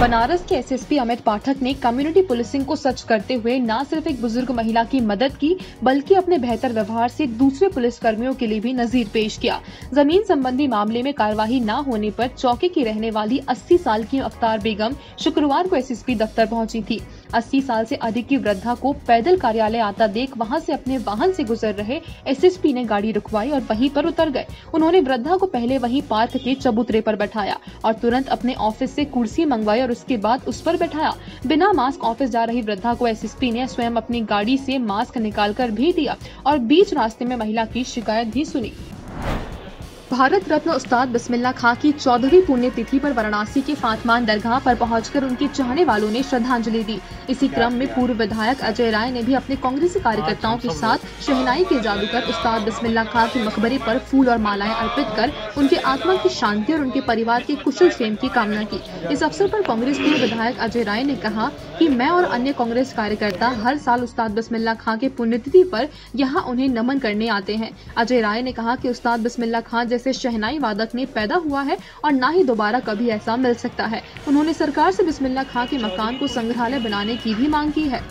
बनारस के एसएसपी अमित पाठक ने community policing को सच करते हुए न सिर्फ एक बुजुर्ग महिला की मदद की बल्कि अपने बेहतर व्यवहार से दूसरे पुलिस कर्मियों के लिए भी नजीर पेश किया। जमीन संबंधी मामले में कार्यवाही न होने पर चौकी की रहने वाली 80 साल की अख्तार बेगम शुक्रवार को एसएसपी दफ्तर पहुंची थी। 80 साल से अधिक की वृद्धा को पैदल कार्यालय आता देख वहां से अपने वाहन से गुजर रहे एसएसपी ने गाड़ी रुकवाई और वहीं पर उतर गए। उन्होंने वृद्धा को पहले वहीं पार्क के चबूतरे पर बैठाया और तुरंत अपने ऑफिस से कुर्सी मंगवाई और उसके बाद उस पर बैठाया। बिना मास्क ऑफिस जा रही वृद्धा को एसएसपी ने स्वयं अपनी गाड़ी से मास्क निकालकर भी दिया और बीच रास्ते में महिला की शिकायत भी सुनी। भारत रत्न उस्ताद बिस्मिल्लाह खां की 14वीं पुण्यतिथि पर वाराणसी के फातमान दरगाह पर पहुंचकर उनके चाहने वालों ने श्रद्धांजलि दी। इसी क्रम में पूर्व विधायक अजय राय ने भी अपने कांग्रेसी कार्यकर्ताओं के साथ शहनाई के जादूगर उस्ताद बिस्मिल्लाह खां के मकबरे पर फूल और मालाएं अर्पित कर उनके आत्मा की शांति और उनके परिवार के कुशल क्षेम की कामना की। इस अवसर पर कांग्रेस पूर्व विधायक अजय राय ने कहा कि मैं और अन्य कांग्रेस कार्यकर्ता हर साल उस्ताद बिस्मिल्लाह खां के पुण्यतिथि पर यहाँ उन्हें नमन करने आते हैं। अजय राय ने कहा कि उस्ताद बिस्मिल्लाह खां जैसे शहनाई वादक ने पैदा हुआ है और न ही दोबारा कभी ऐसा मिल सकता है। उन्होंने सरकार से बिस्मिल्लाह खां के मकान को संग्रहालय बनाने की भी मांग की है।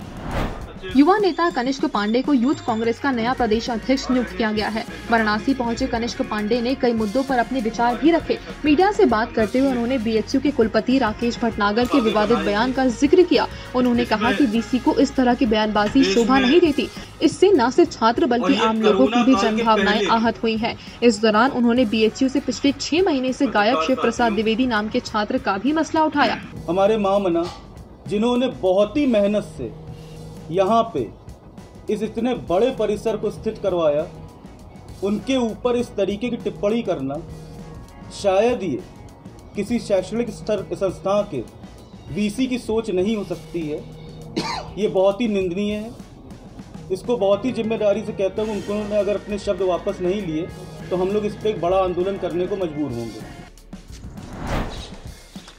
युवा नेता कनिष्क पांडे को यूथ कांग्रेस का नया प्रदेश अध्यक्ष नियुक्त किया गया है। वाराणसी पहुंचे कनिष्क पांडे ने कई मुद्दों पर अपने विचार भी रखे। मीडिया से बात करते हुए उन्होंने बीएचयू के कुलपति राकेश भटनागर के विवादित बयान का जिक्र किया। उन्होंने कहा कि वीसी को इस तरह की बयानबाजी शोभा नहीं देती। इससे न सिर्फ छात्र बल्कि आम लोगों की भी जनभावनाएं आहत हुई हैं। इस दौरान उन्होंने बीएचयू से पिछले 6 महीने से गायब शिव प्रसाद द्विवेदी नाम के छात्र का भी मसला उठाया। हमारे मामना जिन्होंने बहुत ही मेहनत से यहाँ पे इस इतने बड़े परिसर को स्थित करवाया, उनके ऊपर इस तरीके की टिप्पणी करना शायद ये किसी शैक्षणिक संस्था के वीसी की सोच नहीं हो सकती है। ये बहुत ही निंदनीय है। इसको बहुत ही जिम्मेदारी से कहता हूँ, उन्होंने अगर अपने शब्द वापस नहीं लिए तो हम लोग इस पर एक बड़ा आंदोलन करने को मजबूर होंगे।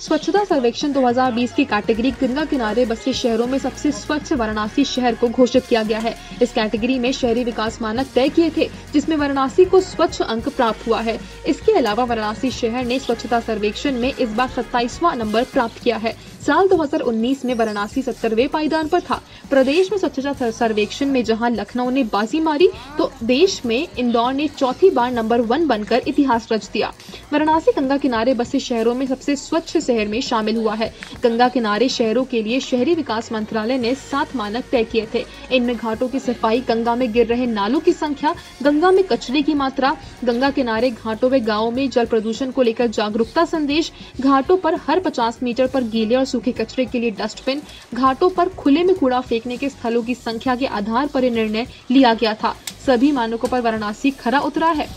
स्वच्छता सर्वेक्षण 2020 की कैटेगरी गंगा किनारे बसे शहरों में सबसे स्वच्छ वाराणसी शहर को घोषित किया गया है। इस कैटेगरी में शहरी विकास मानक तय किए थे, जिसमें वाराणसी को स्वच्छ अंक प्राप्त हुआ है। इसके अलावा वाराणसी शहर ने स्वच्छता सर्वेक्षण में इस बार 27वां नंबर प्राप्त किया है। साल 2019 में वाराणसी 70वें पायदान पर था। प्रदेश में स्वच्छता सर्वेक्षण में जहां लखनऊ ने बाजी मारी, तो देश में इंदौर ने चौथी बार नंबर 1 बनकर इतिहास रच दिया। वाराणसी गंगा किनारे बसे शहरों में सबसे स्वच्छ शहर में शामिल हुआ है। गंगा किनारे शहरों के लिए शहरी विकास मंत्रालय ने 7 मानक तय किए थे। इनमें घाटों की सफाई, गंगा में गिर रहे नालों की संख्या, गंगा में कचरे की मात्रा, गंगा किनारे घाटों व गाँवों में जल प्रदूषण को लेकर जागरूकता संदेश, घाटों पर हर 50 मीटर पर गीले और सूखे कचरे के लिए डस्टबिन, घाटों पर खुले में कूड़ा फेंकने के स्थलों की संख्या के आधार पर यह निर्णय लिया गया था। सभी मानकों पर वाराणसी खरा उतरा है।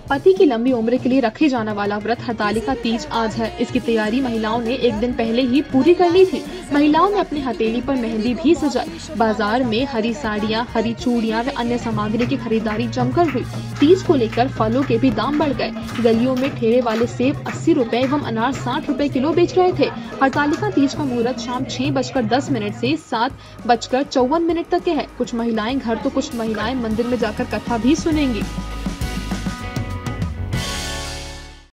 पति की लंबी उम्र के लिए रखे जाने वाला व्रत हरतालिका तीज आज है। इसकी तैयारी महिलाओं ने एक दिन पहले ही पूरी कर ली थी। महिलाओं ने अपनी हथेली पर मेहंदी भी सजाई। बाजार में हरी साड़ियां, हरी चूड़ियां व अन्य सामग्री की खरीदारी जमकर हुई। तीज को लेकर फलों के भी दाम बढ़ गए। गलियों में ठेले वाले सेब 80 रुपए एवं अनार 60 रुपए किलो बेच रहे थे। हरतालिका तीज का मुहूर्त शाम 6:10 से 7:54 तक के है। कुछ महिलाएं घर तो कुछ महिलाएं मंदिर में जाकर कथा भी सुनेंगी।